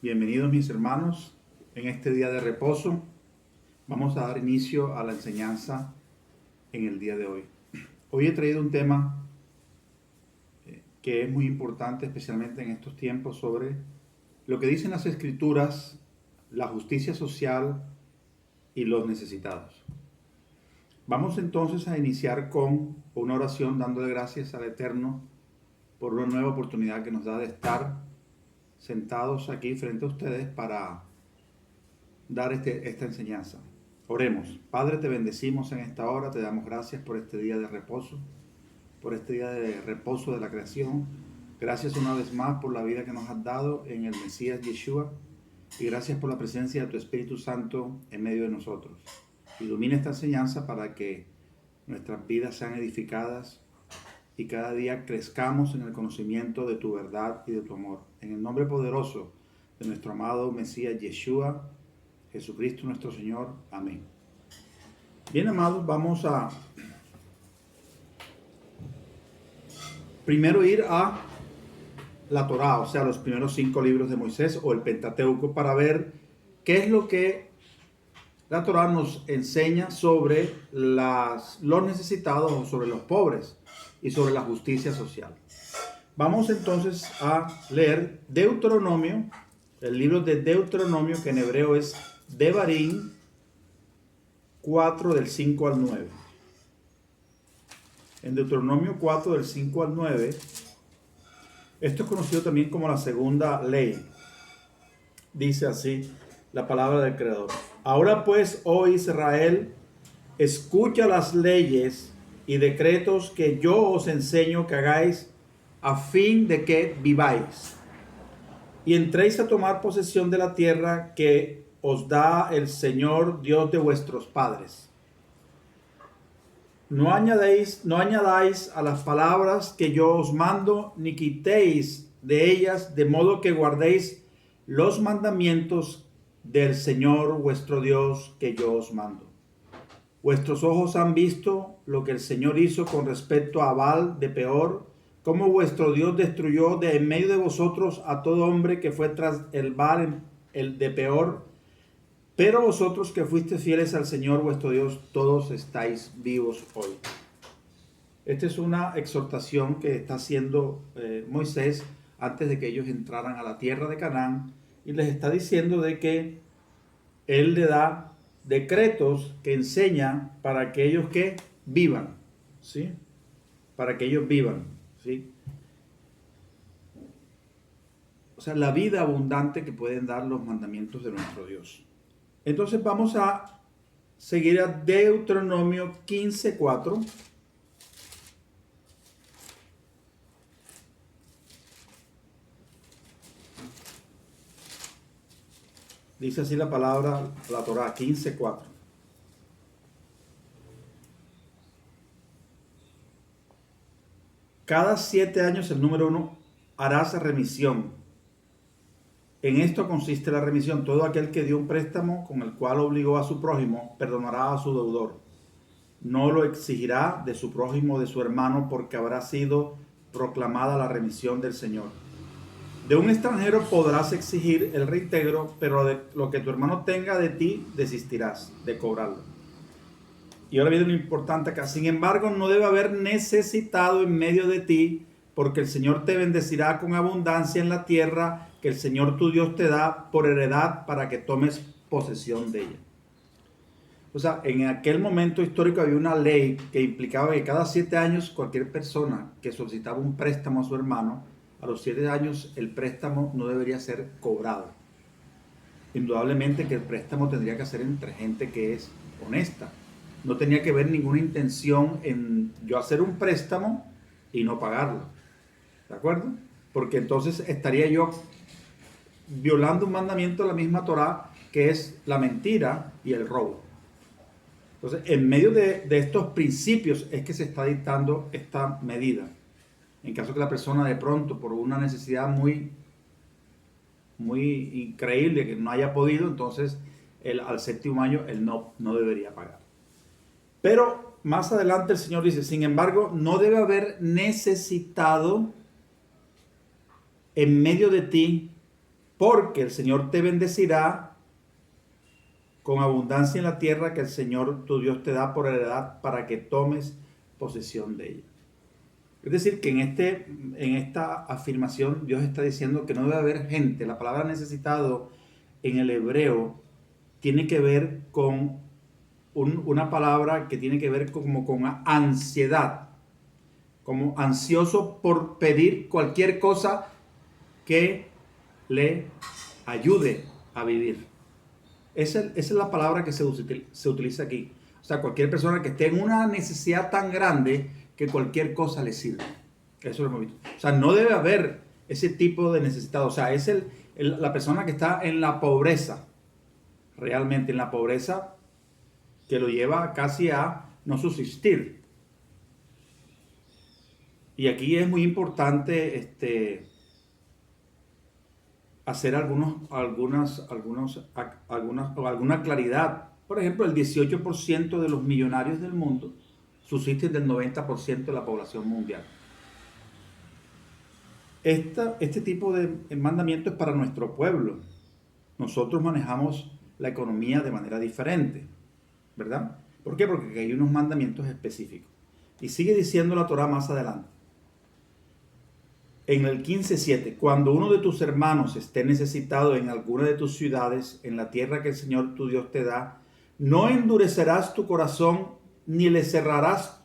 Bienvenidos mis hermanos en este día de reposo. Vamos a dar inicio a la enseñanza en el día de hoy. Hoy he traído un tema que es muy importante, especialmente en estos tiempos, sobre lo que dicen las Escrituras, la justicia social y los necesitados. Vamos entonces a iniciar con una oración dándole gracias al Eterno por una nueva oportunidad que nos da de estar sentados aquí frente a ustedes para dar esta enseñanza. Oremos. Padre, te bendecimos en esta hora, te damos gracias por este día de reposo, por este día de reposo de la creación. Gracias una vez más por la vida que nos has dado en el Mesías Yeshua y gracias por la presencia de tu Espíritu Santo en medio de nosotros. Ilumina esta enseñanza para que nuestras vidas sean edificadas y cada día crezcamos en el conocimiento de tu verdad y de tu amor. En el nombre poderoso de nuestro amado Mesías Yeshua, Jesucristo nuestro Señor. Amén. Bien, amados, vamos a primero ir a la Torá, o sea, los primeros 5 libros de Moisés o el Pentateuco, para ver qué es lo que la Torá nos enseña sobre los necesitados o sobre los pobres y sobre la justicia social. Vamos entonces a leer Deuteronomio, el libro de Deuteronomio, que en hebreo es Devarim 4 del 5 al 9. En Deuteronomio 4 del 5 al 9, esto es conocido también como la segunda ley. Dice así la palabra del Creador. Ahora pues, oh Israel, escucha las leyes y decretos que yo os enseño que hagáis a fin de que viváis y entréis a tomar posesión de la tierra que os da el Señor Dios de vuestros padres. No añadáis a las palabras que yo os mando, ni quitéis de ellas, de modo que guardéis los mandamientos del Señor vuestro Dios que yo os mando. Vuestros ojos han visto lo que el Señor hizo con respecto a Baal de Peor, cómo vuestro Dios destruyó de en medio de vosotros a todo hombre que fue tras el Baal, el de Peor. Pero vosotros que fuisteis fieles al Señor vuestro Dios, todos estáis vivos hoy. Esta es una exhortación que está haciendo Moisés antes de que ellos entraran a la tierra de Canaán, y les está diciendo de que él le da decretos que enseña para que ellos que vivan, ¿sí? Para que ellos vivan, ¿sí? O sea, la vida abundante que pueden dar los mandamientos de nuestro Dios. Entonces vamos a seguir a Deuteronomio 15:4. Dice así la palabra, la Torá, 15:4. Cada 7 años, el número 1, harás remisión. En esto consiste la remisión. Todo aquel que dio un préstamo con el cual obligó a su prójimo, perdonará a su deudor. No lo exigirá de su prójimo o de su hermano, porque habrá sido proclamada la remisión del Señor. De un extranjero podrás exigir el reintegro, pero de lo que tu hermano tenga de ti, desistirás de cobrarlo. Y ahora viene lo importante acá. Sin embargo, no debe haber necesitado en medio de ti, porque el Señor te bendecirá con abundancia en la tierra que el Señor tu Dios te da por heredad para que tomes posesión de ella. O sea, en aquel momento histórico había una ley que implicaba que cada 7 años cualquier persona que solicitaba un préstamo a su hermano, a los 7 años el préstamo no debería ser cobrado. Indudablemente que el préstamo tendría que ser entre gente que es honesta. No tenía que ver ninguna intención en yo hacer un préstamo y no pagarlo. ¿De acuerdo? Porque entonces estaría yo violando un mandamiento de la misma Torá, que es la mentira y el robo. Entonces, en medio de estos principios es que se está dictando esta medida. En caso que la persona de pronto, por una necesidad muy increíble que no haya podido, entonces al 7º año él no debería pagar. Pero más adelante el Señor dice, sin embargo, no debe haber necesitado en medio de ti porque el Señor te bendecirá con abundancia en la tierra que el Señor tu Dios te da por heredad para que tomes posesión de ella. Es decir, que en esta afirmación Dios está diciendo que no debe haber gente. La palabra necesitado en el hebreo tiene que ver con una palabra que tiene que ver como con ansiedad, como ansioso por pedir cualquier cosa que le ayude a vivir. Esa es la palabra que se utiliza aquí. O sea, cualquier persona que esté en una necesidad tan grande que cualquier cosa le sirve. Eso lo hemos visto. O sea, no debe haber ese tipo de necesitado. O sea, es la persona que está en la pobreza, realmente en la pobreza, que lo lleva casi a no subsistir. Y aquí es muy importante hacer alguna claridad. Por ejemplo, el 18% de los millonarios del mundo subsisten del 90% de la población mundial. Este tipo de mandamiento es para nuestro pueblo. Nosotros manejamos la economía de manera diferente, ¿verdad? ¿Por qué? Porque hay unos mandamientos específicos. Y sigue diciendo la Torá más adelante. En el 15:7, cuando uno de tus hermanos esté necesitado en alguna de tus ciudades, en la tierra que el Señor tu Dios te da, no endurecerás tu corazón ni le cerrarás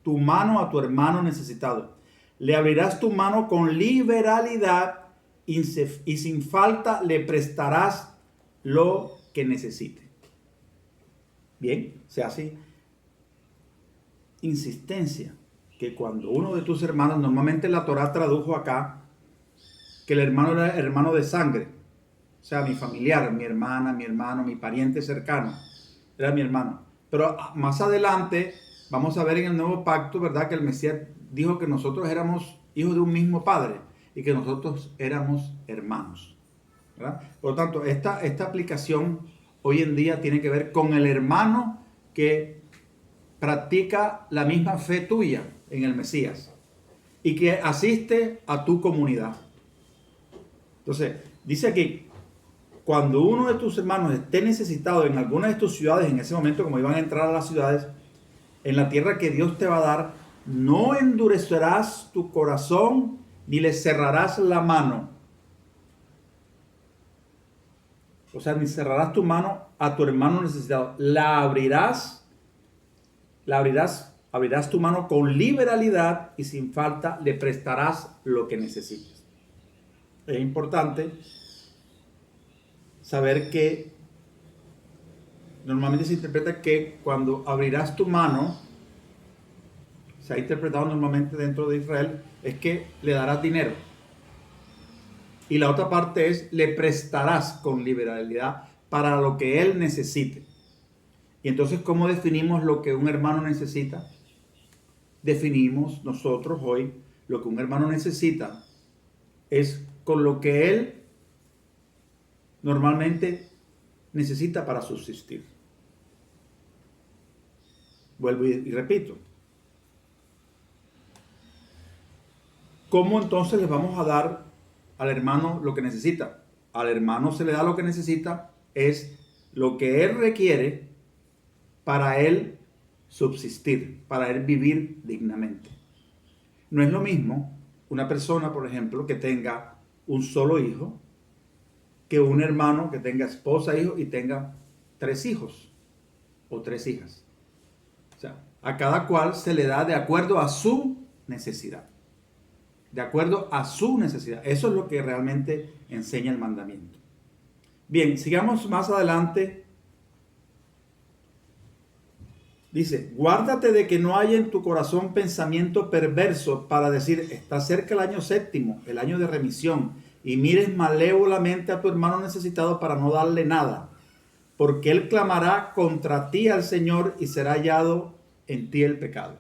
tu mano a tu hermano necesitado. Le abrirás tu mano con liberalidad y sin falta le prestarás lo que necesite. Bien, se hace insistencia que cuando uno de tus hermanos, normalmente la Torá tradujo acá que el hermano era hermano de sangre, o sea, mi familiar, mi hermana, mi hermano, mi pariente cercano, era mi hermano. Pero más adelante vamos a ver en el Nuevo Pacto, ¿verdad? Que el Mesías dijo que nosotros éramos hijos de un mismo Padre y que nosotros éramos hermanos, ¿verdad? Por lo tanto, esta aplicación hoy en día tiene que ver con el hermano que practica la misma fe tuya en el Mesías y que asiste a tu comunidad. Entonces, dice aquí, cuando uno de tus hermanos esté necesitado en alguna de tus ciudades, en ese momento, como iban a entrar a las ciudades, en la tierra que Dios te va a dar, no endurecerás tu corazón ni le cerrarás la mano. O sea, ni cerrarás tu mano a tu hermano necesitado. Abrirás tu mano con liberalidad y sin falta le prestarás lo que necesites. Es importante saber que normalmente se interpreta que cuando abrirás tu mano, se ha interpretado normalmente dentro de Israel, es que le darás dinero. Y la otra parte es, le prestarás con liberalidad para lo que él necesite. Y entonces, ¿cómo definimos lo que un hermano necesita? Definimos nosotros hoy lo que un hermano necesita es con lo que él normalmente necesita para subsistir. Vuelvo y repito. ¿Cómo entonces le vamos a dar al hermano lo que necesita? Al hermano se le da lo que necesita, es lo que él requiere para él subsistir, para él vivir dignamente. No es lo mismo una persona, por ejemplo, que tenga un solo hijo, que un hermano que tenga esposa, hijo y tenga 3 hijos o 3 hijas. O sea, a cada cual se le da de acuerdo a su necesidad. De acuerdo a su necesidad. Eso es lo que realmente enseña el mandamiento. Bien, sigamos más adelante. Dice, guárdate de que no haya en tu corazón pensamiento perverso para decir, está cerca el año 7º, el año de remisión, y mires malévolamente a tu hermano necesitado para no darle nada, porque él clamará contra ti al Señor y será hallado en ti el pecado.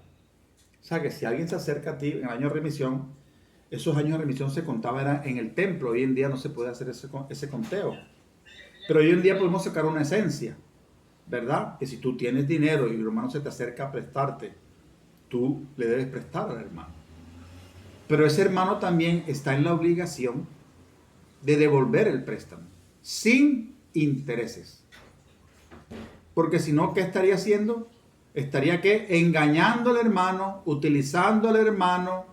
O sea que si alguien se acerca a ti en el año de remisión, esos años de remisión se contaban en el templo. Hoy en día no se puede hacer ese conteo. Pero hoy en día podemos sacar una esencia, ¿verdad? Que si tú tienes dinero y el hermano se te acerca a prestarte, tú le debes prestar al hermano. Pero ese hermano también está en la obligación de devolver el préstamo, sin intereses. Porque si no, ¿qué estaría haciendo? Estaría engañando al hermano, utilizando al hermano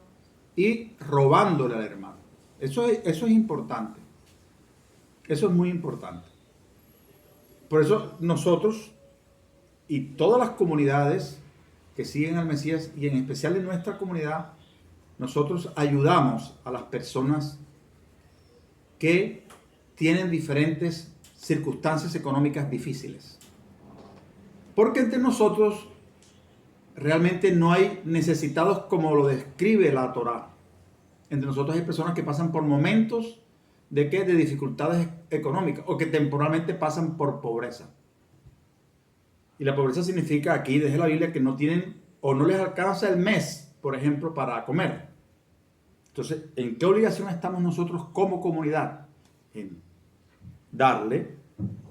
y robándole al hermano. Eso es importante. Eso es muy importante. Por eso nosotros y todas las comunidades que siguen al Mesías, y en especial en nuestra comunidad, nosotros ayudamos a las personas que tienen diferentes circunstancias económicas difíciles. Porque entre nosotros realmente no hay necesitados como lo describe la Torá. Entre nosotros hay personas que pasan por momentos de dificultades económicas o que temporalmente pasan por pobreza. Y la pobreza significa aquí, desde la Biblia, que no tienen o no les alcanza el mes, por ejemplo, para comer. Entonces, ¿en qué obligación estamos nosotros como comunidad? En darle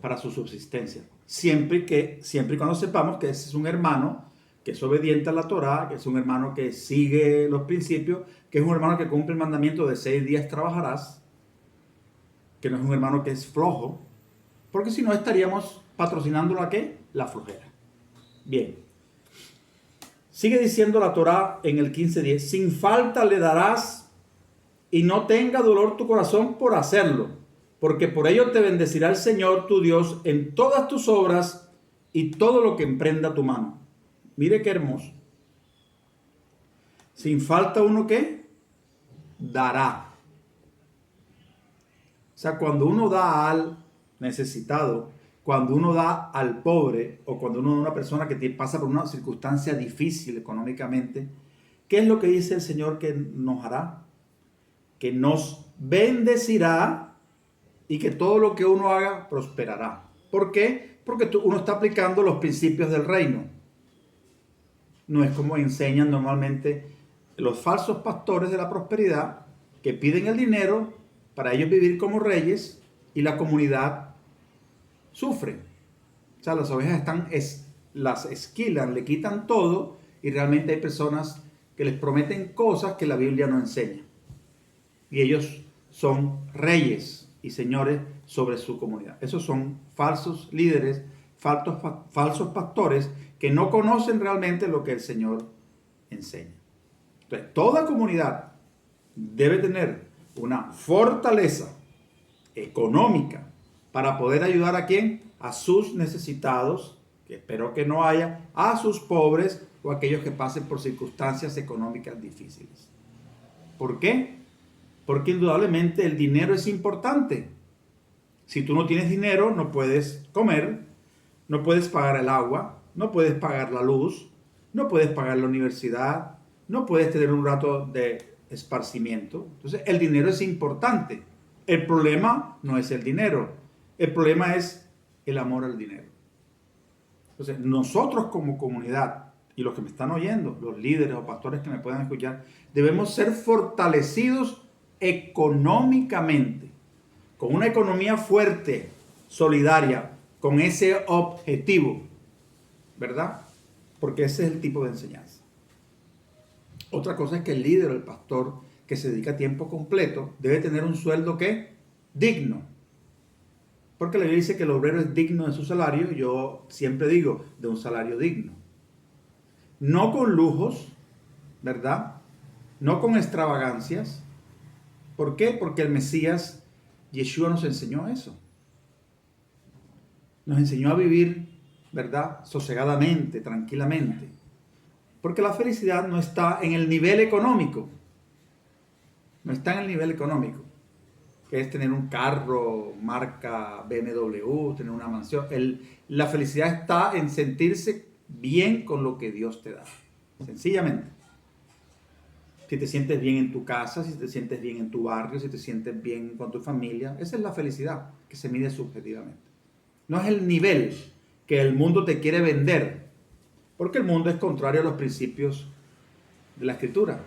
para su subsistencia. Siempre y cuando sepamos que ese es un hermano que es obediente a la Torá, que es un hermano que sigue los principios, que es un hermano que cumple el mandamiento de 6 días trabajarás, que no es un hermano que es flojo, porque si no estaríamos patrocinándolo a ¿qué? La flojera. Bien. Sigue diciendo la Torá en el 15:10, sin falta le darás y no tenga dolor tu corazón por hacerlo, porque por ello te bendecirá el Señor tu Dios en todas tus obras y todo lo que emprenda tu mano. Mire qué hermoso. Sin falta uno ¿qué? Dará. O sea, cuando uno da al necesitado, cuando uno da al pobre o cuando uno da a una persona que pasa por una circunstancia difícil económicamente, ¿qué es lo que dice el Señor que nos hará? Que nos bendecirá y que todo lo que uno haga prosperará. ¿Por qué? Porque uno está aplicando los principios del reino. No es como enseñan normalmente los falsos pastores de la prosperidad que piden el dinero para ellos vivir como reyes y la comunidad sufre. O sea, las ovejas las esquilan, le quitan todo y realmente hay personas que les prometen cosas que la Biblia no enseña. Y ellos son reyes y señores sobre su comunidad. Esos son falsos líderes, falsos pastores que no conocen realmente lo que el Señor enseña. Entonces, toda comunidad debe tener una fortaleza económica para poder ayudar a ¿quién? A sus necesitados, que espero que no haya, a sus pobres o a aquellos que pasen por circunstancias económicas difíciles. ¿Por qué? Porque indudablemente el dinero es importante. Si tú no tienes dinero, no puedes comer, no puedes pagar el agua, no puedes pagar la luz, no puedes pagar la universidad, no puedes tener un rato de esparcimiento. Entonces, el dinero es importante. El problema no es el dinero. El problema es el amor al dinero. Entonces, nosotros como comunidad, y los que me están oyendo, los líderes o pastores que me puedan escuchar, debemos ser fortalecidos económicamente, con una economía fuerte, solidaria, con ese objetivo, ¿verdad? Porque ese es el tipo de enseñanza. Otra cosa es que el líder o el pastor que se dedica a tiempo completo debe tener un sueldo ¿qué? Digno. Porque la Biblia dice que el obrero es digno de su salario, y yo siempre digo, de un salario digno. No con lujos, ¿verdad? No con extravagancias. ¿Por qué? Porque el Mesías, Yeshua, nos enseñó eso. Nos enseñó a vivir, ¿verdad? Sosegadamente, tranquilamente. Porque la felicidad no está en el nivel económico. No está en el nivel económico. Que es tener un carro marca BMW, tener una mansión. La felicidad está en sentirse bien con lo que Dios te da. Sencillamente. Si te sientes bien en tu casa, si te sientes bien en tu barrio, si te sientes bien con tu familia. Esa es la felicidad que se mide subjetivamente. No es el nivel que el mundo te quiere vender. Porque el mundo es contrario a los principios de la Escritura.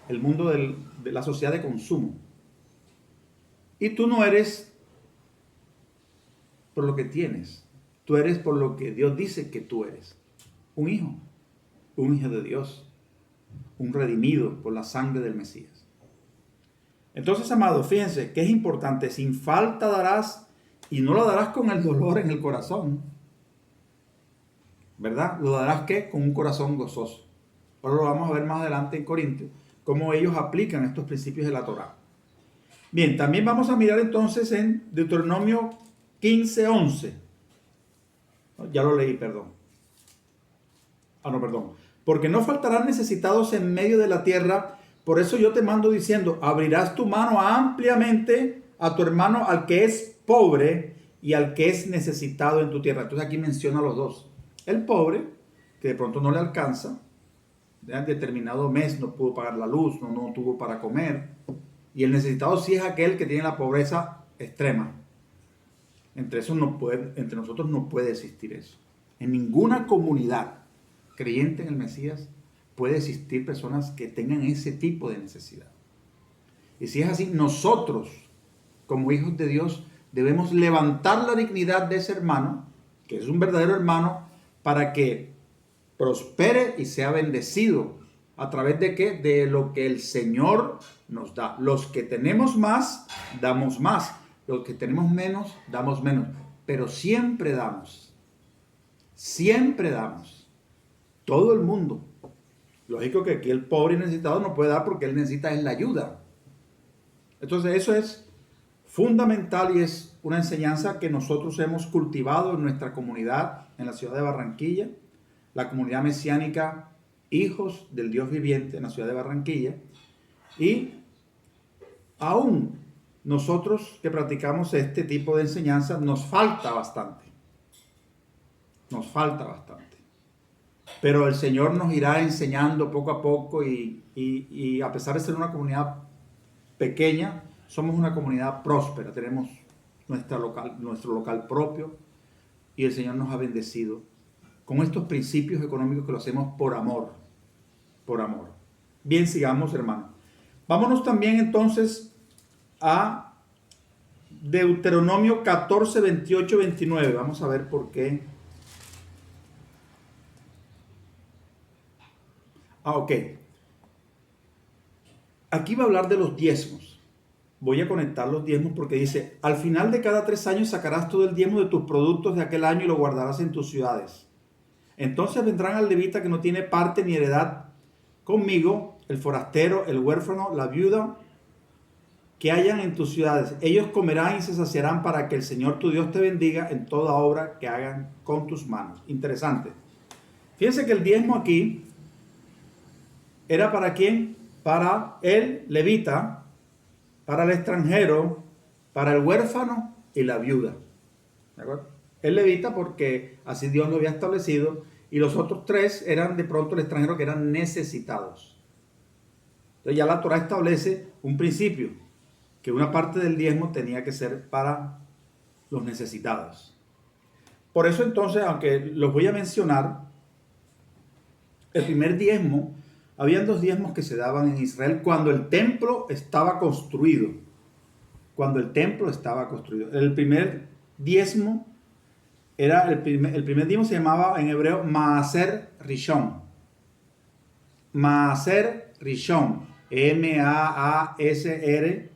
El mundo de la sociedad de consumo. Y tú no eres por lo que tienes. Tú eres por lo que Dios dice que tú eres. Un hijo de Dios, un redimido por la sangre del Mesías. Entonces, amados, fíjense que es importante, sin falta darás y no lo darás con el dolor en el corazón, ¿verdad? Lo darás ¿qué? Con un corazón gozoso. Ahora lo vamos a ver más adelante en Corintios, cómo ellos aplican estos principios de la Torá. Bien, también vamos a mirar entonces en Deuteronomio 15:11. Ya lo leí, perdón. No, perdón. Porque no faltarán necesitados en medio de la tierra. Por eso yo te mando diciendo, abrirás tu mano ampliamente a tu hermano, al que es pobre y al que es necesitado en tu tierra. Entonces aquí menciona a los dos. El pobre, que de pronto no le alcanza, en determinado mes no pudo pagar la luz, no tuvo para comer. Y el necesitado sí es aquel que tiene la pobreza extrema. Entre nosotros no puede existir eso. En ninguna comunidad creyente en el Mesías puede existir personas que tengan ese tipo de necesidad. Y si es así, nosotros, como hijos de Dios, debemos levantar la dignidad de ese hermano, que es un verdadero hermano, para que prospere y sea bendecido. ¿A través de qué? De lo que el Señor nos da. Los que tenemos más, damos más. Los que tenemos menos, damos menos. Pero siempre damos. Siempre damos. Todo el mundo. Lógico que aquí el pobre y necesitado no puede dar porque él necesita es la ayuda. Entonces eso es fundamental y es una enseñanza que nosotros hemos cultivado en nuestra comunidad en la ciudad de Barranquilla, la comunidad mesiánica Hijos del Dios Viviente en la ciudad de Barranquilla, y aún nosotros que practicamos este tipo de enseñanza nos falta bastante. Nos falta bastante. Pero el Señor nos irá enseñando poco a poco y a pesar de ser una comunidad pequeña, somos una comunidad próspera. Tenemos nuestro local propio y el Señor nos ha bendecido con estos principios económicos que lo hacemos por amor. Por amor. Bien, sigamos, hermanos. Vámonos también entonces a Deuteronomio 14, 28, 29. Vamos a ver por qué. Ok. Aquí va a hablar de los diezmos. Voy a conectar los diezmos porque dice, al final de cada 3 años sacarás todo el diezmo de tus productos de aquel año y lo guardarás en tus ciudades. Entonces vendrán al levita que no tiene parte ni heredad conmigo, el forastero, el huérfano, la viuda, que hayan en tus ciudades. Ellos comerán y se saciarán para que el Señor tu Dios te bendiga en toda obra que hagan con tus manos. Interesante. Fíjense que el diezmo aquí era para quién? Para el levita, para el extranjero, para el huérfano y la viuda. ¿De acuerdo? El levita porque así Dios lo había establecido, y los otros 3 eran de pronto el extranjero que eran necesitados. Entonces ya la Torah establece un principio, que una parte del diezmo tenía que ser para los necesitados. Por eso entonces, aunque los voy a mencionar, el primer diezmo, habían 2 diezmos que se daban en Israel cuando el templo estaba construido. Cuando el templo estaba construido. El primer diezmo era el primer diezmo se llamaba en hebreo Maaser Rishon. Maaser Rishon. M-A-A-S-R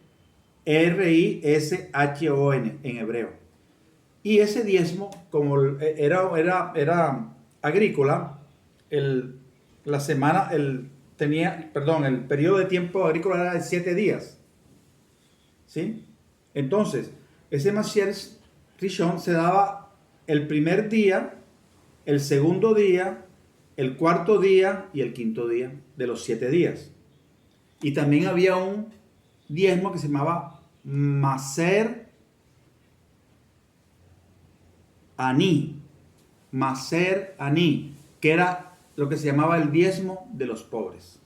R-I-S-H-O-N en hebreo. Y ese diezmo, como era agrícola, el periodo de tiempo agrícola era de 7 días. ¿Sí? Entonces, ese Maaser Rishon se daba el primer día, el segundo día, el cuarto día y el quinto día de los 7 días. Y también había un diezmo que se llamaba Maaser Ani, Maaser Ani, que era lo que se llamaba el diezmo de los pobres.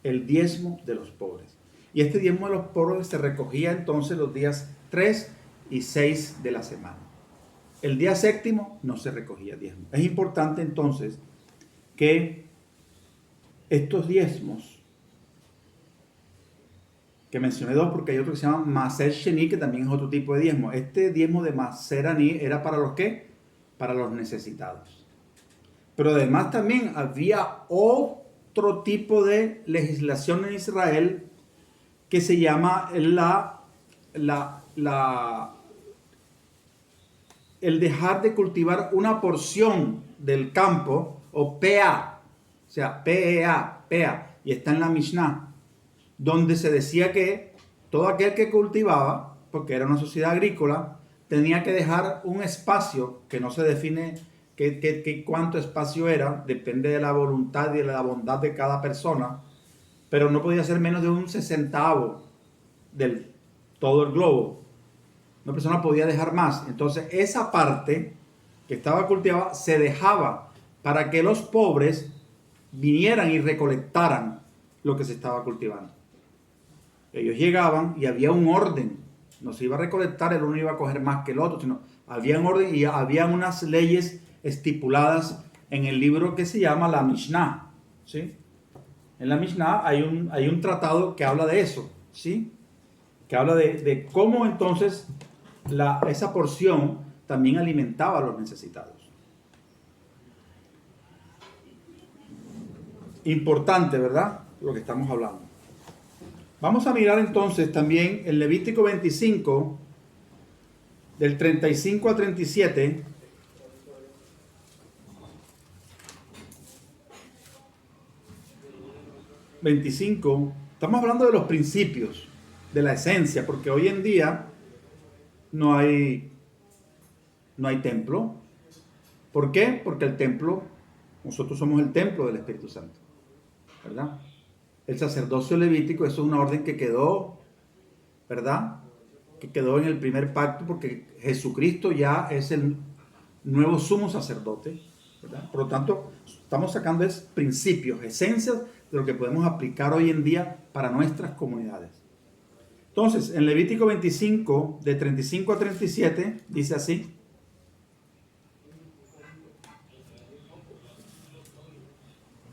El diezmo de los pobres. Y este diezmo de los pobres se recogía entonces los días 3 y 6 de la semana. El día 7º no se recogía diezmo. Es importante entonces que estos diezmos, que mencioné 2 porque hay otro que se llama Maaser Sheni, que también es otro tipo de diezmo. Este diezmo de Maaser Ani era para los ¿qué? Para los necesitados. Pero además también había otro tipo de legislación en Israel que se llama el dejar de cultivar una porción del campo, o PA, o sea, PEA, PEA, y está en la Mishnah, donde se decía que todo aquel que cultivaba, porque era una sociedad agrícola, tenía que dejar un espacio que no se define cuánto espacio era, depende de la voluntad y de la bondad de cada persona, pero no podía ser menos de un sesentavo del todo el globo. Una persona podía dejar más. Entonces esa parte que estaba cultivada se dejaba para que los pobres vinieran y recolectaran lo que se estaba cultivando. Ellos llegaban y había un orden. No se iba a recolectar, el uno iba a coger más que el otro, sino había un orden y había unas leyes estipuladas en el libro que se llama la Mishnah, ¿sí? En la Mishnah hay un tratado que habla de eso, ¿sí? Que habla de cómo entonces esa porción también alimentaba a los necesitados. Importante, ¿verdad? Lo que estamos hablando. Vamos a mirar entonces también el Levítico 25, del 35 a 37. Estamos hablando de los principios, de la esencia, porque hoy en día no hay templo. ¿Por qué? Porque el templo, nosotros somos el templo del Espíritu Santo, ¿verdad? El sacerdocio levítico, eso es una orden que quedó, ¿verdad? Que quedó en el primer pacto, porque Jesucristo ya es el nuevo sumo sacerdote, ¿verdad? Por lo tanto, estamos sacando principios, esencias de lo que podemos aplicar hoy en día para nuestras comunidades. Entonces, en Levítico 25, de 35 a 37, dice así: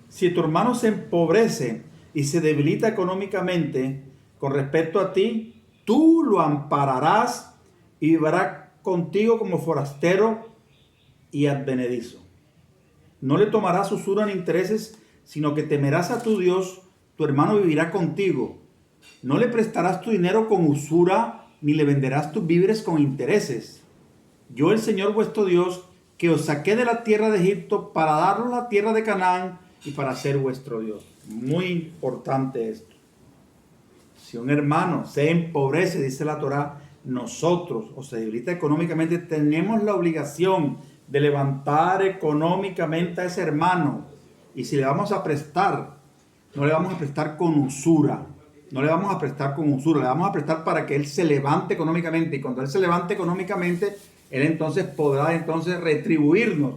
si tu hermano se empobrece y se debilita económicamente con respecto a ti, tú lo ampararás y vivirá contigo como forastero y advenedizo. No le tomarás usura ni intereses, sino que temerás a tu Dios, tu hermano vivirá contigo. No le prestarás tu dinero con usura, ni le venderás tus víveres con intereses. Yo, el Señor vuestro Dios, que os saqué de la tierra de Egipto para daros la tierra de Canaán y para ser vuestro Dios. Muy importante esto. Si un hermano se empobrece, dice la Torá, nosotros, o se debilita económicamente, tenemos la obligación de levantar económicamente a ese hermano. Y si le vamos a prestar, no le vamos a prestar con usura. No le vamos a prestar con usura, le vamos a prestar para que él se levante económicamente. Y cuando él se levante económicamente, él entonces podrá entonces retribuirnos,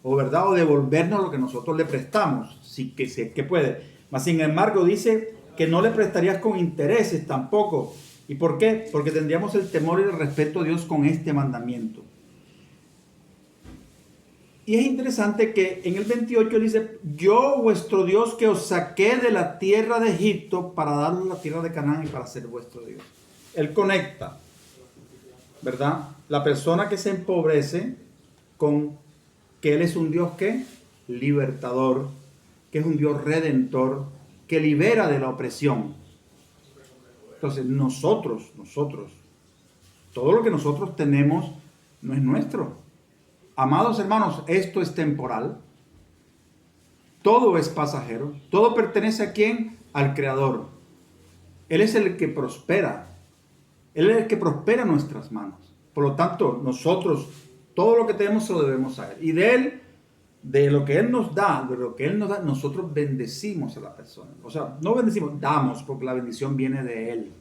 o verdad, o devolvernos lo que nosotros le prestamos, si es que puede. Mas sin embargo dice que no le prestarías con intereses tampoco. ¿Y por qué? Porque tendríamos el temor y el respeto a Dios con este mandamiento. Y es interesante que en el 28 dice: yo, vuestro Dios, que os saqué de la tierra de Egipto para daros la tierra de Canaán y para ser vuestro Dios. Él conecta, ¿verdad? La persona que se empobrece con que Él es un Dios que libertador, que es un Dios redentor, que libera de la opresión. Entonces nosotros, todo lo que nosotros tenemos no es nuestro. Amados hermanos, esto es temporal. Todo es pasajero. Todo pertenece ¿a quién? Al Creador. Él es el que prospera. Él es el que prospera nuestras manos. Por lo tanto, nosotros, todo lo que tenemos se lo debemos a Él. Y de Él, de lo que Él nos da, nosotros bendecimos a la persona. O sea, no bendecimos, damos, porque la bendición viene de Él.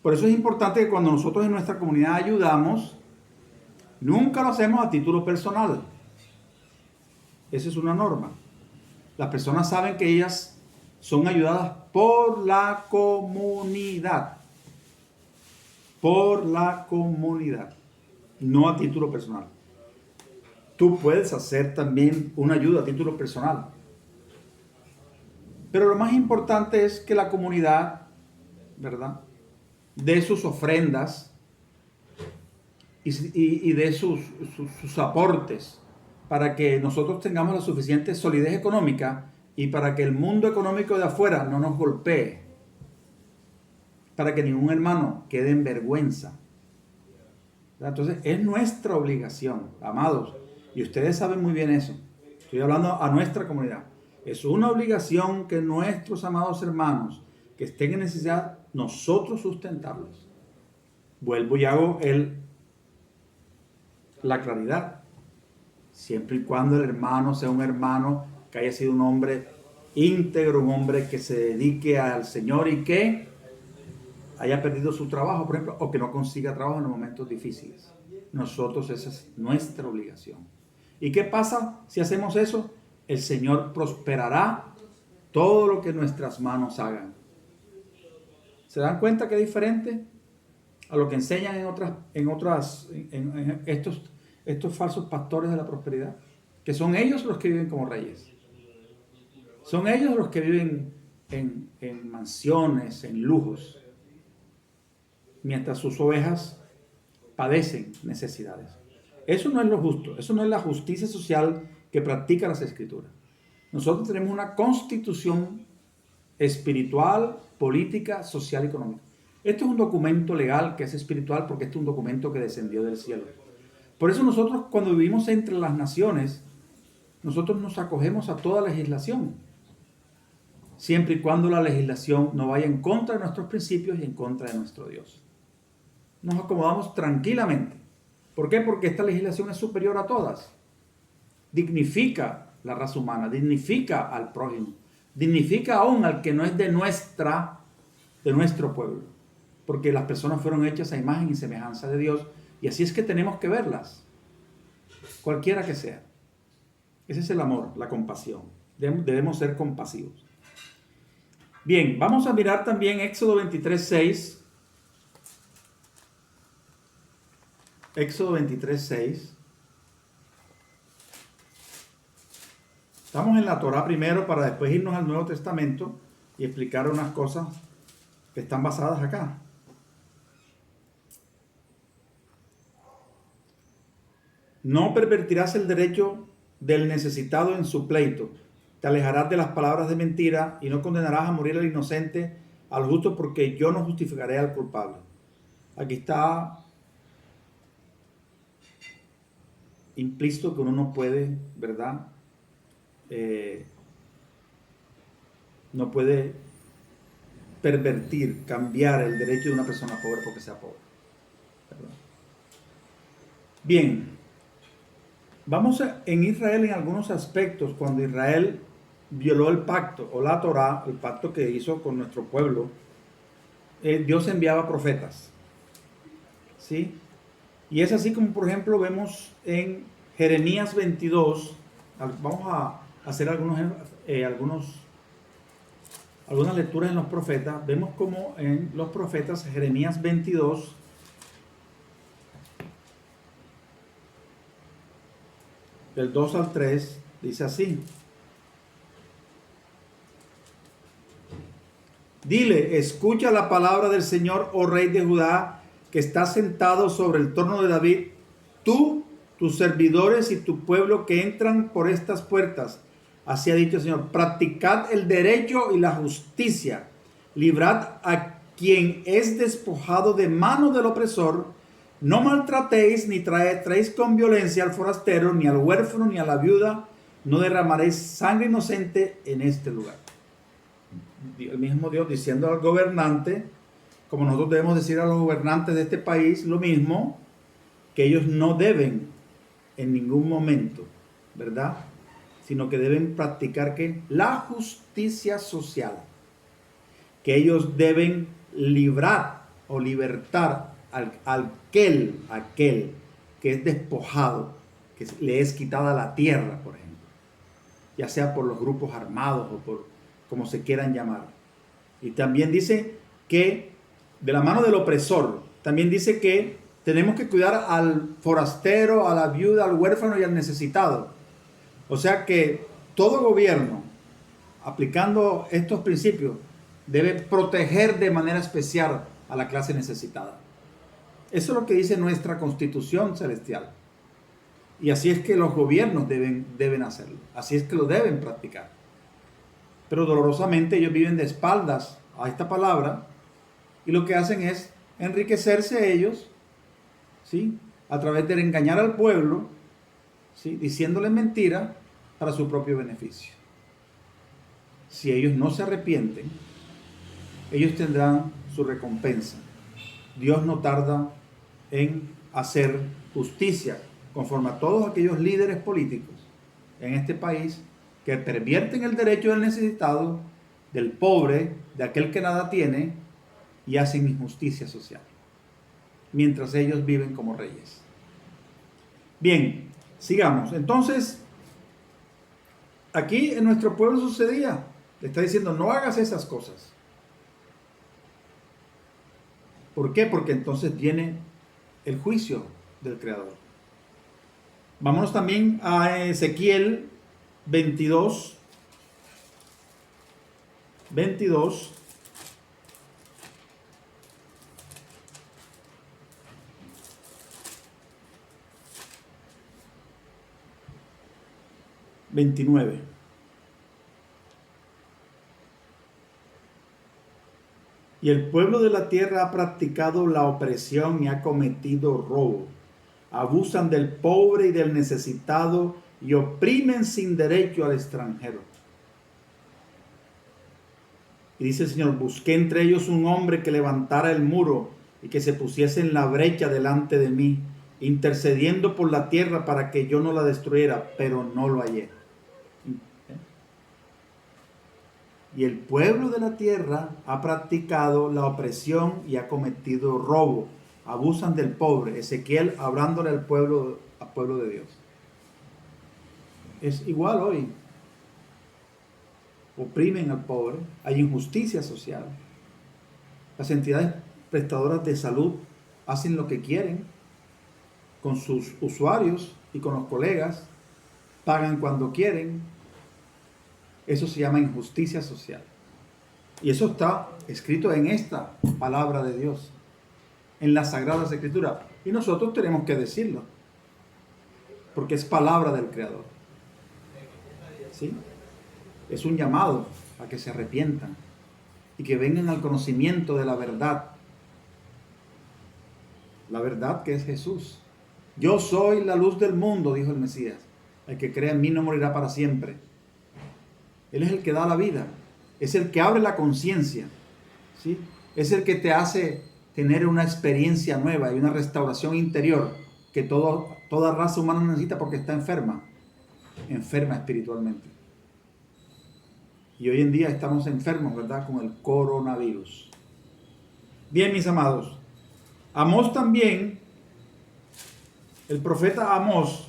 Por eso es importante que cuando nosotros en nuestra comunidad ayudamos, nunca lo hacemos a título personal. Esa es una norma. Las personas saben que ellas son ayudadas por la comunidad. Por la comunidad. No a título personal. Tú puedes hacer también una ayuda a título personal. Pero lo más importante es que la comunidad, ¿verdad?, dé sus ofrendas y de sus aportes para que nosotros tengamos la suficiente solidez económica y para que el mundo económico de afuera no nos golpee. para que ningún hermano quede en vergüenza. Entonces es nuestra obligación, amados, y ustedes saben muy bien eso. Estoy hablando a nuestra comunidad. Es una obligación que nuestros amados hermanos que estén en necesidad, nosotros sustentarlos. Vuelvo y hago la claridad. Siempre y cuando el hermano sea un hermano que haya sido un hombre íntegro, un hombre que se dedique al Señor y que haya perdido su trabajo, por ejemplo, o que no consiga trabajo en los momentos difíciles. Nosotros, esa es nuestra obligación. ¿Y qué pasa si hacemos eso? El Señor prosperará todo lo que nuestras manos hagan. ¿Se dan cuenta que es diferente a lo que enseñan en estos falsos pastores de la prosperidad? Que son ellos los que viven como reyes. Son ellos los que viven en mansiones, en lujos, mientras sus ovejas padecen necesidades. Eso no es lo justo, eso no es la justicia social que practica las Escrituras. Nosotros tenemos una constitución espiritual, política, social y económica. Esto es un documento legal que es espiritual porque este es un documento que descendió del cielo. Por eso nosotros cuando vivimos entre las naciones, nosotros nos acogemos a toda legislación, siempre y cuando la legislación no vaya en contra de nuestros principios y en contra de nuestro Dios. Nos acomodamos tranquilamente. ¿Por qué? Porque esta legislación es superior a todas. Dignifica la raza humana, dignifica al prójimo, dignifica aún al que no es de nuestro pueblo. Porque las personas fueron hechas a imagen y semejanza de Dios y así es que tenemos que verlas, cualquiera que sea. Ese es el amor, la compasión. Debemos ser compasivos. Bien, vamos a mirar también Éxodo 23:6. Éxodo 23:6. Estamos en la Torá primero para después irnos al Nuevo Testamento y explicar unas cosas que están basadas acá. No pervertirás el derecho del necesitado en su pleito. Te alejarás de las palabras de mentira y no condenarás a morir al inocente, al justo, porque yo no justificaré al culpable. Aquí está implícito que uno no puede, ¿verdad? No puede pervertir, cambiar el derecho de una persona pobre porque sea pobre. ¿Verdad? Bien, vamos en Israel en algunos aspectos, cuando Israel violó el pacto o la Torá, el pacto que hizo con nuestro pueblo, Dios enviaba profetas, ¿sí? Y es así como, por ejemplo, vemos en Jeremías 22, vamos a hacer algunas lecturas en los profetas. Vemos como en los profetas, Jeremías 22, del 2 al 3, dice así: Dile, escucha la palabra del Señor, oh rey de Judá, que está sentado sobre el trono de David, tú, tus servidores y tu pueblo que entran por estas puertas. Así ha dicho el Señor: practicad el derecho y la justicia, librad a quien es despojado de mano del opresor, no maltratéis ni traéis con violencia al forastero, ni al huérfano, ni a la viuda, no derramaréis sangre inocente en este lugar. El mismo Dios diciendo al gobernante, como nosotros debemos decir a los gobernantes de este país, lo mismo, que ellos no deben en ningún momento, ¿verdad? Sino que deben practicar ¿qué? La justicia social. Que ellos deben librar o libertar al aquel que es despojado, que le es quitada la tierra, por ejemplo. Ya sea por los grupos armados o por como se quieran llamar. Y también dice que de la mano del opresor, también dice que tenemos que cuidar al forastero, a la viuda, al huérfano y al necesitado. O sea que todo gobierno, aplicando estos principios, debe proteger de manera especial a la clase necesitada. Eso es lo que dice nuestra Constitución celestial. Y así es que los gobiernos deben hacerlo. Así es que lo deben practicar. Pero dolorosamente ellos viven de espaldas a esta palabra y lo que hacen es enriquecerse ellos, ¿sí?, a través de engañar al pueblo, ¿sí?, diciéndole mentiras para su propio beneficio. Si ellos no se arrepienten, ellos tendrán su recompensa. Dios no tarda en hacer justicia conforme a todos aquellos líderes políticos en este país que pervierten el derecho del necesitado, del pobre, de aquel que nada tiene, y hacen injusticia social, mientras ellos viven como reyes. Bien, sigamos. Entonces, aquí en nuestro pueblo sucedía, le está diciendo, no hagas esas cosas. ¿Por qué? Porque entonces viene el juicio del Creador. Vámonos también a Ezequiel 22. 22. Y el pueblo de la tierra ha practicado la opresión y ha cometido robo. Abusan del pobre y del necesitado y oprimen sin derecho al extranjero. Y dice el Señor, busqué entre ellos un hombre que levantara el muro y que se pusiese en la brecha delante de mí, intercediendo por la tierra para que yo no la destruyera, pero no lo hallé. Y el pueblo de la tierra ha practicado la opresión y ha cometido robo. Abusan del pobre. Ezequiel hablándole al pueblo de Dios. Es igual hoy. Oprimen al pobre. Hay injusticia social. Las entidades prestadoras de salud hacen lo que quieren con sus usuarios y con los colegas. Pagan cuando quieren. Eso se llama injusticia social. Y eso está escrito en esta palabra de Dios, en las Sagradas Escrituras. Y nosotros tenemos que decirlo, porque es palabra del Creador. ¿Sí? Es un llamado a que se arrepientan y que vengan al conocimiento de la verdad. La verdad que es Jesús. Yo soy la luz del mundo, dijo el Mesías. El que crea en mí no morirá para siempre. Él es el que da la vida, es el que abre la conciencia, ¿sí? Es el que te hace tener una experiencia nueva y una restauración interior que toda raza humana necesita porque está enferma espiritualmente. Y hoy en día estamos enfermos, ¿verdad?, con el coronavirus. Bien, mis amados, Amós también, el profeta Amós,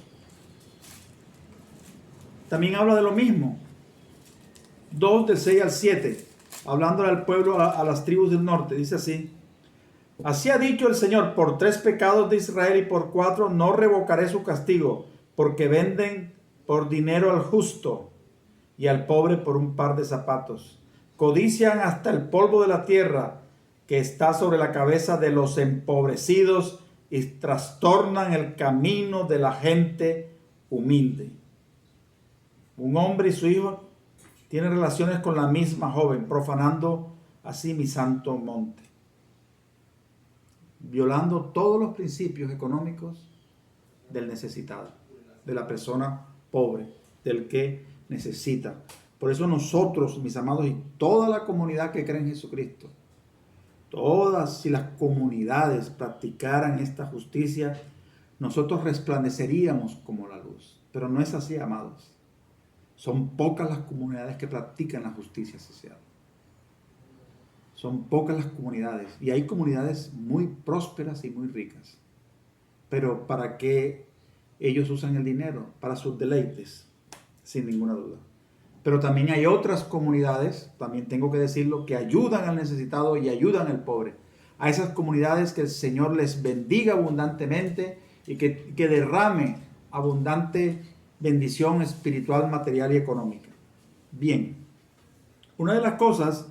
también habla de lo mismo. 2 del 6 al 7, hablándole al pueblo, a las tribus del norte, dice así: así ha dicho el Señor, por 3 pecados de Israel y por 4 no revocaré su castigo, porque venden por dinero al justo y al pobre por un par de zapatos. Codician hasta el polvo de la tierra que está sobre la cabeza de los empobrecidos y trastornan el camino de la gente humilde. Un hombre y su hijo tienen relaciones con la misma joven, profanando así mi santo monte. Violando todos los principios económicos del necesitado, de la persona pobre, del que necesita. Por eso nosotros, mis amados, y toda la comunidad que cree en Jesucristo, si las comunidades practicaran esta justicia, nosotros resplandeceríamos como la luz. Pero no es así, amados. Son pocas las comunidades que practican la justicia social. Son pocas las comunidades. Y hay comunidades muy prósperas y muy ricas. Pero ¿para qué ellos usan el dinero? Para sus deleites, sin ninguna duda. Pero también hay otras comunidades, también tengo que decirlo, que ayudan al necesitado y ayudan al pobre. A esas comunidades que el Señor les bendiga abundantemente y que derrame abundante bendición espiritual, material y económica. Bien, una de las cosas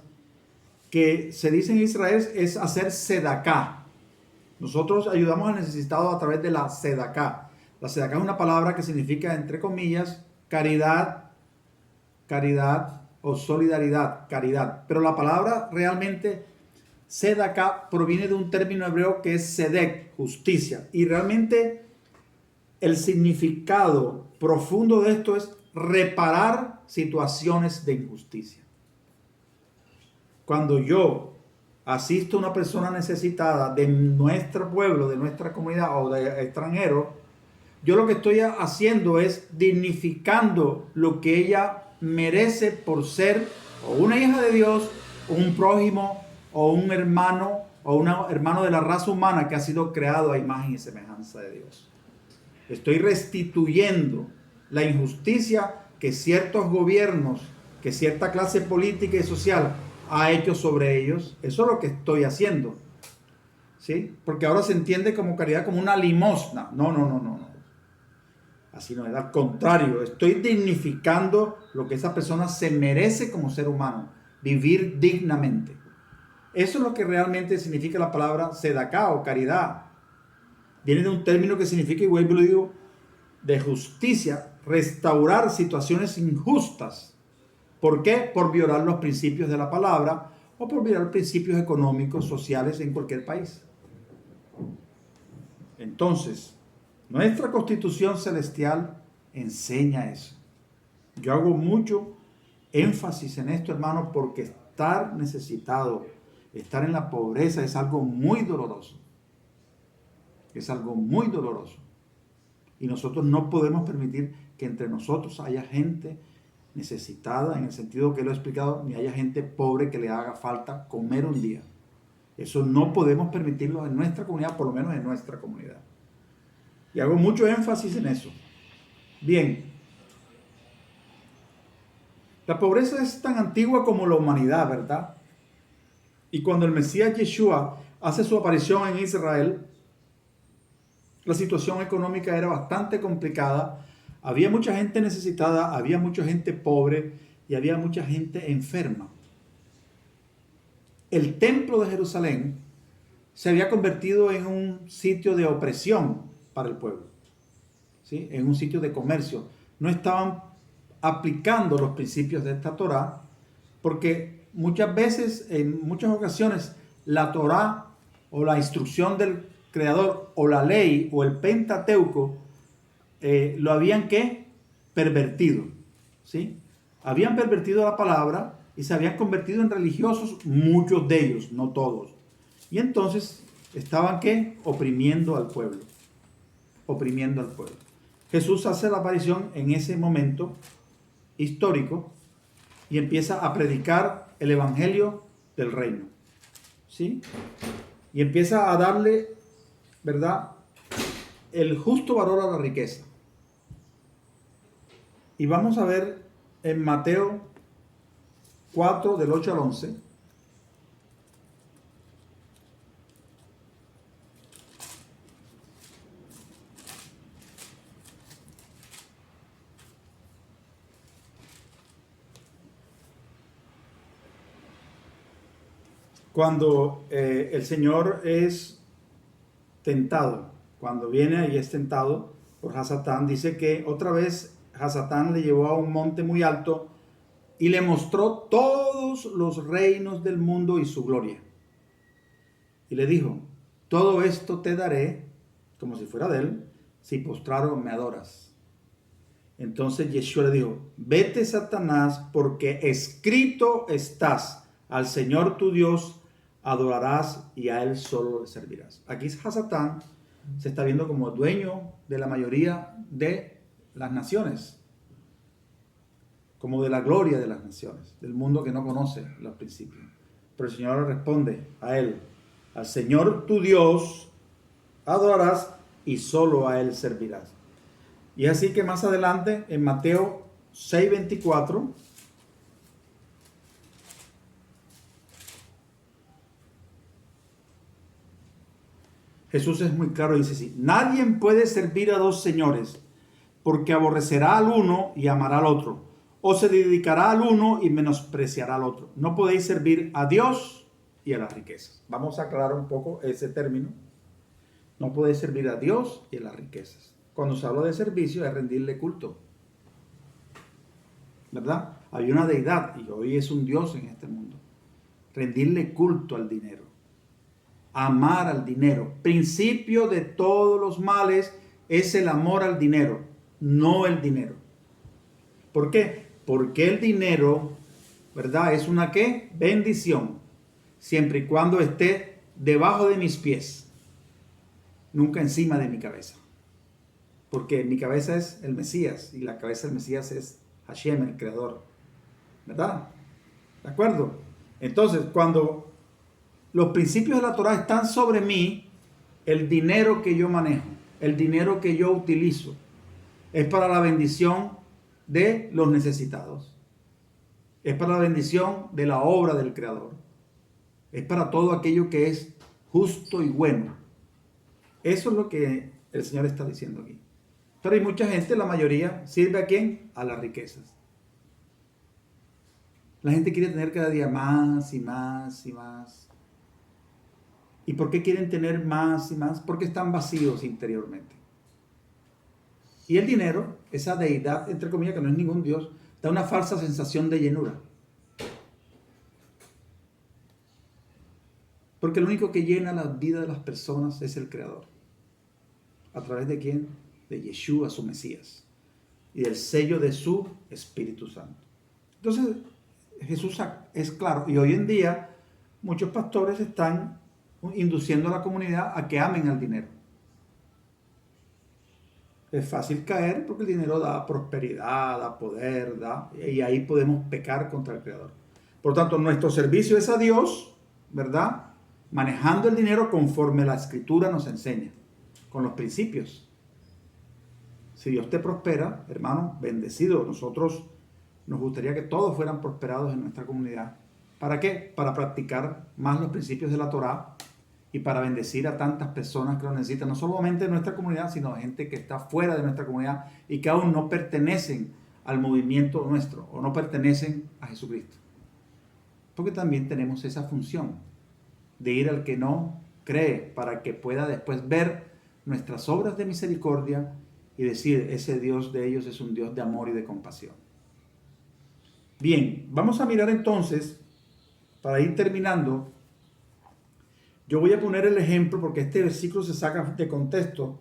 que se dice en Israel es hacer sedaká. Nosotros ayudamos al necesitado a través de la sedaká. La sedaká es una palabra que significa, entre comillas, caridad o solidaridad, caridad. Pero la palabra realmente Sedaká proviene de un término hebreo que es sedek, justicia. Y realmente el significado profundo de esto es reparar situaciones de injusticia. Cuando yo asisto a una persona necesitada de nuestro pueblo, de nuestra comunidad o de extranjero, yo lo que estoy haciendo es dignificando lo que ella merece por ser o una hija de Dios, o un prójimo, o un hermano, o un hermano de la raza humana que ha sido creado a imagen y semejanza de Dios. Estoy restituyendo la injusticia que ciertos gobiernos, que cierta clase política y social ha hecho sobre ellos. Eso es lo que estoy haciendo, ¿sí? Porque ahora se entiende como caridad como una limosna. No. Así no es, al contrario, estoy dignificando lo que esa persona se merece como ser humano, vivir dignamente. Eso es lo que realmente significa la palabra sedaká o caridad. Viene de un término que significa, y vuelvo y lo digo, de justicia, restaurar situaciones injustas. ¿Por qué? Por violar los principios de la palabra o por violar principios económicos, sociales en cualquier país. Entonces, nuestra Constitución Celestial enseña eso. Yo hago mucho énfasis en esto, hermano, porque estar necesitado, estar en la pobreza es algo muy doloroso. Es algo muy doloroso. Y nosotros no podemos permitir que entre nosotros haya gente necesitada, en el sentido que lo he explicado, ni haya gente pobre que le haga falta comer un día. Eso no podemos permitirlo en nuestra comunidad, por lo menos en nuestra comunidad. Y hago mucho énfasis en eso. Bien, la pobreza es tan antigua como la humanidad, ¿verdad? Y cuando el Mesías Yeshua hace su aparición en Israel, la situación económica era bastante complicada. Había mucha gente necesitada, había mucha gente pobre y había mucha gente enferma. El templo de Jerusalén se había convertido en un sitio de opresión para el pueblo, ¿sí? En un sitio de comercio. No estaban aplicando los principios de esta Torá, porque muchas veces, en muchas ocasiones, la Torá o la instrucción del Creador o la ley o el Pentateuco lo habían pervertido, ¿sí? Habían pervertido la palabra y se habían convertido en religiosos, muchos de ellos, no todos. Y entonces estaban oprimiendo al pueblo, oprimiendo al pueblo. Jesús hace la aparición en ese momento histórico y empieza a predicar el evangelio del reino, ¿sí? Y empieza a darle, ¿verdad?, el justo valor a la riqueza. Y vamos a ver en Mateo 4, del 8 al 11. Cuando el Señor es tentado, cuando viene y es tentado por Hasatán, dice que otra vez Hasatán le llevó a un monte muy alto y le mostró todos los reinos del mundo y su gloria. Y le dijo, todo esto te daré, como si fuera de él, si postrado me adoras. Entonces Yeshua le dijo, vete Satanás, porque escrito estás, al Señor tu Dios adorarás y a él solo le servirás. Aquí Hasatán se está viendo como dueño de la mayoría de las naciones, como de la gloria de las naciones, del mundo que no conoce los principios. Pero el Señor le responde a él, al Señor tu Dios adorarás y solo a él servirás. Y es así que más adelante, en Mateo 6:24, Jesús es muy claro y dice así, nadie puede servir a dos señores, porque aborrecerá al uno y amará al otro, o se dedicará al uno y menospreciará al otro. No podéis servir a Dios y a las riquezas. Vamos a aclarar un poco ese término. No podéis servir a Dios y a las riquezas. Cuando se habla de servicio es rendirle culto, ¿verdad? Hay una deidad y hoy es un Dios en este mundo. Rendirle culto al dinero. amar al dinero. Principio de todos los males es el amor al dinero, no el dinero. ¿Por qué? Porque el dinero, ¿verdad? Es una ¿qué? Bendición, siempre y cuando esté debajo de mis pies, nunca encima de mi cabeza. Porque mi cabeza es el Mesías y la cabeza del Mesías es Hashem, el Creador, ¿verdad? ¿De acuerdo? Entonces, cuando los principios de la Torah están sobre mí, el dinero que yo manejo, el dinero que yo utilizo, es para la bendición de los necesitados. Es para la bendición de la obra del Creador. Es para todo aquello que es justo y bueno. Eso es lo que el Señor está diciendo aquí. Pero hay mucha gente, la mayoría, ¿sirve a quién? A las riquezas. La gente quiere tener cada día más y más y más. ¿Y por qué quieren tener más y más? Porque están vacíos interiormente. Y el dinero, esa deidad, entre comillas, que no es ningún Dios, da una falsa sensación de llenura. Porque lo único que llena la vida de las personas es el Creador. ¿A través de quién? De Yeshua, su Mesías. Y del sello de su Espíritu Santo. Entonces, Jesús es claro. Y hoy en día, muchos pastores están induciendo a la comunidad a que amen al dinero. Es fácil caer porque el dinero da prosperidad, da poder, y ahí podemos pecar contra el Creador. Por lo tanto, nuestro servicio es a Dios, ¿verdad? Manejando el dinero conforme la Escritura nos enseña, con los principios. Si Dios te prospera, hermano, bendecido. Nosotros nos gustaría que todos fueran prosperados en nuestra comunidad. ¿Para qué? Para practicar más los principios de la Torá y para bendecir a tantas personas que lo necesitan, no solamente en nuestra comunidad, sino gente que está fuera de nuestra comunidad y que aún no pertenecen al movimiento nuestro o no pertenecen a Jesucristo. Porque también tenemos esa función de ir al que no cree para que pueda después ver nuestras obras de misericordia y decir, ese Dios de ellos es un Dios de amor y de compasión. Bien, vamos a mirar entonces, para ir terminando, yo voy a poner el ejemplo porque este versículo se saca de contexto.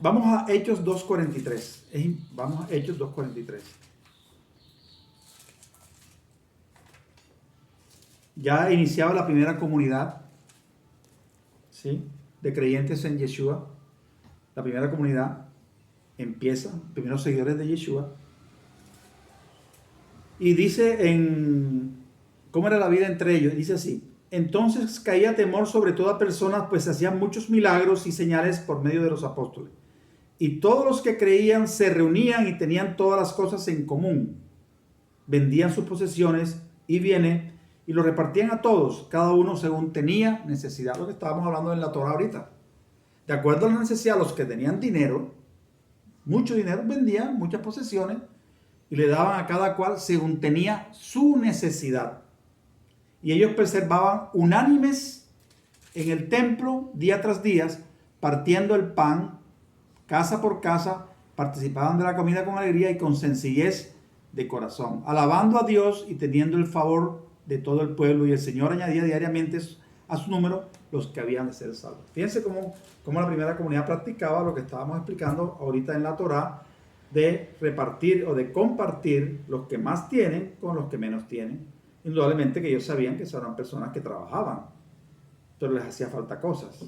Vamos a Hechos 2.43. Vamos a Hechos 2.43. Ya iniciaba la primera comunidad, ¿sí?, de creyentes en Yeshua. La primera comunidad empieza, primeros seguidores de Yeshua. Y dice ¿cómo era la vida entre ellos? Dice así: entonces caía temor sobre toda persona, pues hacían muchos milagros y señales por medio de los apóstoles. Y todos los que creían se reunían y tenían todas las cosas en común. Vendían sus posesiones y bienes y lo repartían a todos, cada uno según tenía necesidad. Lo que estábamos hablando en la Torah ahorita. De acuerdo a la necesidad, los que tenían dinero, mucho dinero, vendían muchas posesiones y le daban a cada cual según tenía su necesidad. Y ellos preservaban unánimes en el templo día tras día, partiendo el pan, casa por casa, participaban de la comida con alegría y con sencillez de corazón, alabando a Dios y teniendo el favor de todo el pueblo. Y el Señor añadía diariamente a su número los que habían de ser salvos. Fíjense cómo la primera comunidad practicaba lo que estábamos explicando ahorita en la Torá, de repartir o de compartir los que más tienen con los que menos tienen. Indudablemente que ellos sabían que eran personas que trabajaban, pero les hacía falta cosas,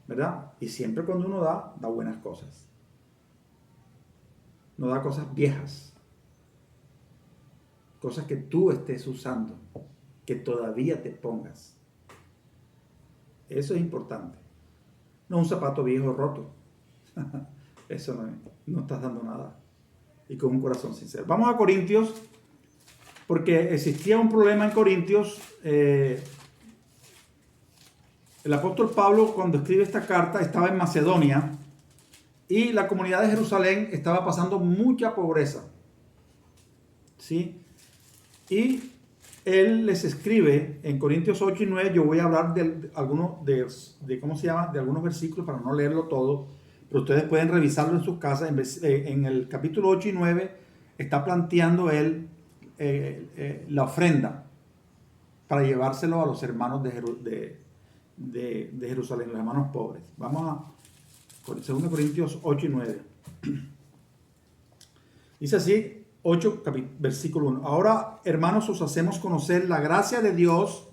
¿verdad? Y siempre cuando uno da buenas cosas. No da cosas viejas. Cosas que tú estés usando, que todavía te pongas. Eso es importante. No un zapato viejo roto. Eso no estás dando nada. Y con un corazón sincero. Vamos a Corintios, porque existía un problema en Corintios. El apóstol Pablo, cuando escribe esta carta, estaba en Macedonia y la comunidad de Jerusalén estaba pasando mucha pobreza, ¿sí? Y él les escribe en Corintios 8 y 9. Yo voy a hablar de algunos de algunos versículos para no leerlo todo, pero ustedes pueden revisarlo en sus casas. En el capítulo 8 y 9 está planteando él la ofrenda para llevárselo a los hermanos de Jerusalén, los hermanos pobres. Vamos a 2 Corintios 8 y 9. Dice así, 8, versículo 1. Ahora, hermanos, os hacemos conocer la gracia de Dios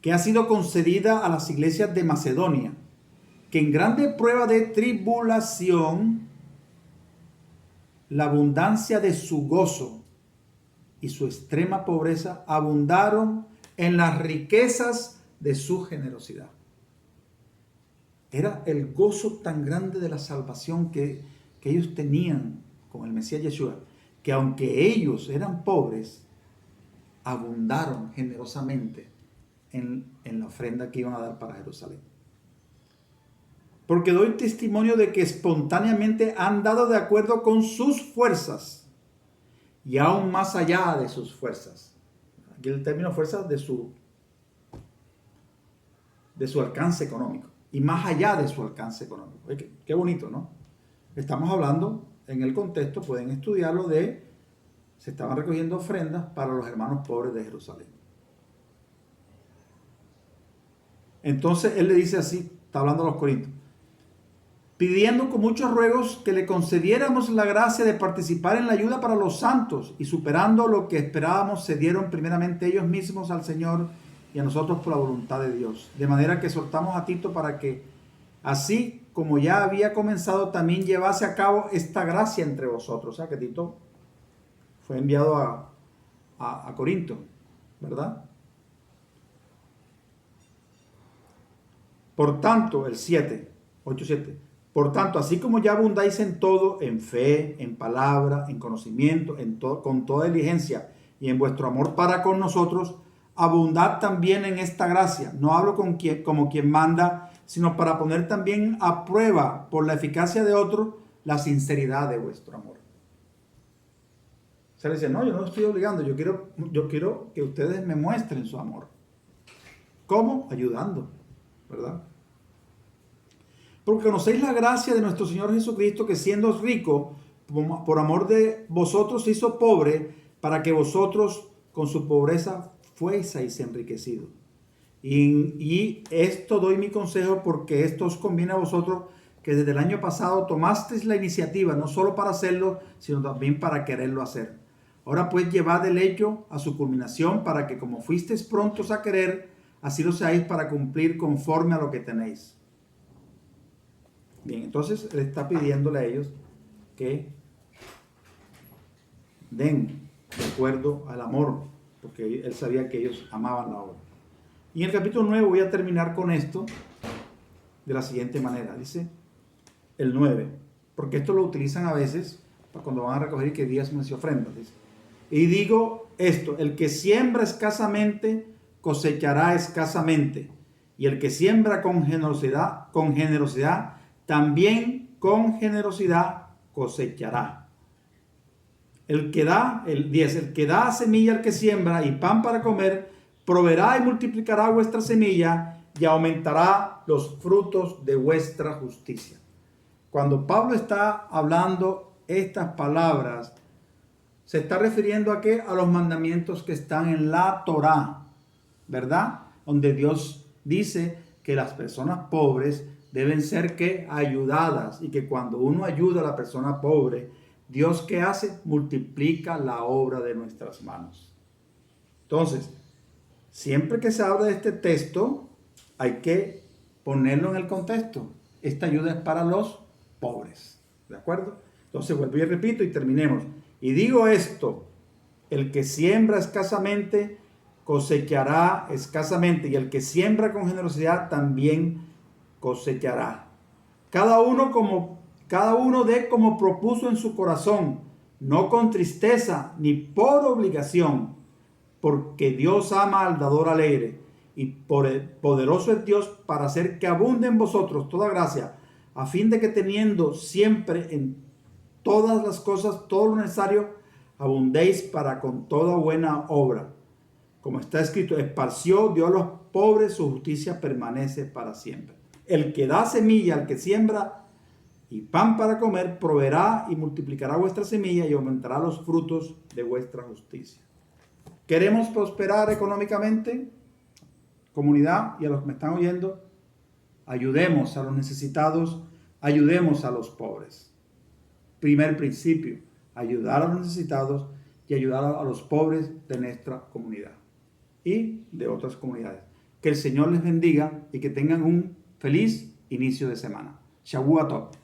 que ha sido concedida a las iglesias de Macedonia, que en grande prueba de tribulación, la abundancia de su gozo y su extrema pobreza abundaron en las riquezas de su generosidad. Era el gozo tan grande de la salvación que ellos tenían con el Mesías Yeshua, que aunque ellos eran pobres, abundaron generosamente en la ofrenda que iban a dar para Jerusalén. Porque doy testimonio de que espontáneamente han dado de acuerdo con sus fuerzas y aún más allá de sus fuerzas. Aquí el término fuerzas de su alcance económico y más allá de su alcance económico. Qué bonito, ¿no? Estamos hablando, en el contexto, pueden estudiarlo se estaban recogiendo ofrendas para los hermanos pobres de Jerusalén. Entonces él le dice así, está hablando a los corintios, pidiendo con muchos ruegos que le concediéramos la gracia de participar en la ayuda para los santos, y superando lo que esperábamos, se dieron primeramente ellos mismos al Señor y a nosotros por la voluntad de Dios. De manera que soltamos a Tito para que, así como ya había comenzado, también llevase a cabo esta gracia entre vosotros. O sea que Tito fue enviado a Corinto, ¿verdad? Por tanto, el 8:7. Por tanto, así como ya abundáis en todo, en fe, en palabra, en conocimiento, con toda diligencia y en vuestro amor para con nosotros, abundad también en esta gracia. No hablo como quien manda, sino para poner también a prueba por la eficacia de otro la sinceridad de vuestro amor. Se le dice, no, yo no lo estoy obligando, yo quiero que ustedes me muestren su amor. ¿Cómo? Ayudando, ¿verdad? Porque conocéis la gracia de nuestro Señor Jesucristo, que siendo rico, por amor de vosotros se hizo pobre, para que vosotros con su pobreza fueseis enriquecidos. Y esto doy mi consejo, porque esto os conviene a vosotros, que desde el año pasado tomasteis la iniciativa, no solo para hacerlo, sino también para quererlo hacer. Ahora pues llevad el hecho a su culminación, para que como fuisteis prontos a querer, así lo seáis para cumplir conforme a lo que tenéis. Bien, entonces él está pidiéndole a ellos que den de acuerdo al amor, porque él sabía que ellos amaban la obra. Y en el capítulo 9 voy a terminar con esto de la siguiente manera. Dice el 9, porque esto lo utilizan a veces cuando van a recoger que diezmos y ofrendas. Dice, y digo esto, el que siembra escasamente cosechará escasamente, y el que siembra con generosidad también con generosidad cosechará. El que da, el 10, el que da semilla al que siembra y pan para comer, proveerá y multiplicará vuestra semilla y aumentará los frutos de vuestra justicia. Cuando Pablo está hablando estas palabras, se está refiriendo a qué? A los mandamientos que están en la Torá, ¿verdad? Donde Dios dice que las personas pobres deben ser que ayudadas, y que cuando uno ayuda a la persona pobre, Dios, ¿qué hace? Multiplica la obra de nuestras manos. Entonces, siempre que se habla de este texto, hay que ponerlo en el contexto. Esta ayuda es para los pobres, ¿de acuerdo? Entonces vuelvo y repito y terminemos. Y digo esto, el que siembra escasamente cosechará escasamente, y el que siembra con generosidad también cosechará. Cada uno dé como propuso en su corazón, no con tristeza ni por obligación, porque Dios ama al dador alegre, y poderoso es Dios para hacer que abunde en vosotros toda gracia, a fin de que teniendo siempre en todas las cosas todo lo necesario, abundéis para con toda buena obra. Como está escrito, esparció Dios a los pobres, su justicia permanece para siempre. El que da semilla al que siembra y pan para comer, proveerá y multiplicará vuestra semilla y aumentará los frutos de vuestra justicia. ¿Queremos prosperar económicamente? comunidad y a los que me están oyendo, ayudemos a los necesitados, ayudemos a los pobres. Primer principio, ayudar a los necesitados y ayudar a los pobres de nuestra comunidad y de otras comunidades. Que el Señor les bendiga y que tengan un feliz inicio de semana. Shavua Tov.